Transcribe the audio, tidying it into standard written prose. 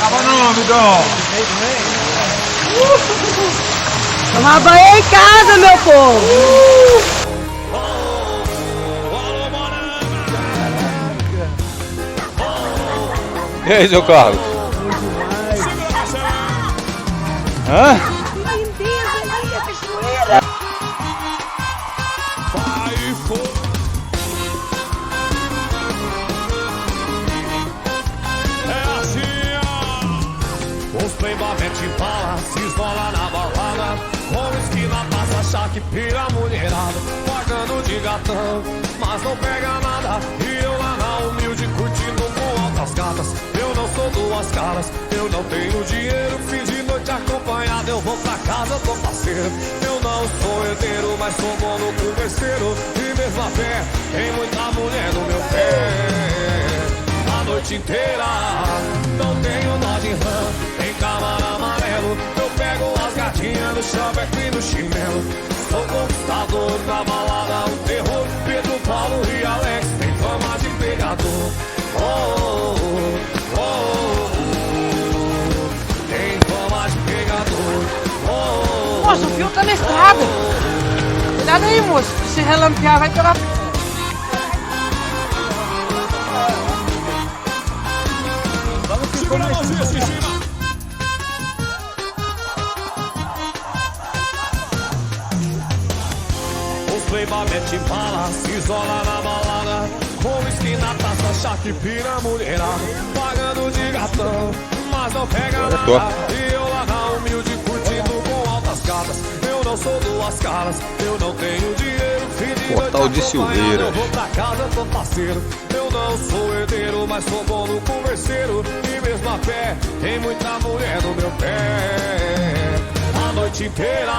Tava não, amigão. Tomar banho em casa, meu povo. E aí, seu Carlos? Hã? Os playboy mete bala, se esmola na balada. Com esquina passa, chá que pira a mulherada. Pagando de gatão, mas não pega nada. E eu lá na humilde curtindo com altas gatas. Eu não sou duas caras, eu não tenho dinheiro. Fim de noite acompanhado, eu vou pra casa, tô parceiro. Eu não sou herdeiro, mas sou bom no converseiro. E mesmo a pé, tem muita mulher no meu pé. A noite inteira, não tenho nó de rã. Tem câmara amarelo, eu pego as gatinhas no chaveco e no chinelo. Sou conquistador da balada, o terror. Pedro, Paulo e Alex tem fama de pegador. Oh, oh, oh, oh. Tem fama de pegador. Oh, oh, Moço, o fio tá na estrada. Cuidado aí, moço. Se relampear, vai pegar. segura a mãozinha assim em cima. Os playboy mete bala, se isola na balada. Com esquina, taça, chá que pira a mulherada. Pagando de gatão, mas não pega nada. E eu lá na humilde curtindo com altas gatas. Eu não sou duas caras, eu não tenho dinheiro. Portal de Silveira. Eu vou pra casa, tô parceiro. Eu não sou herdeiro, mas sou bom no converseiro. E mesmo a pé, tem muita mulher no meu pé. A noite inteira,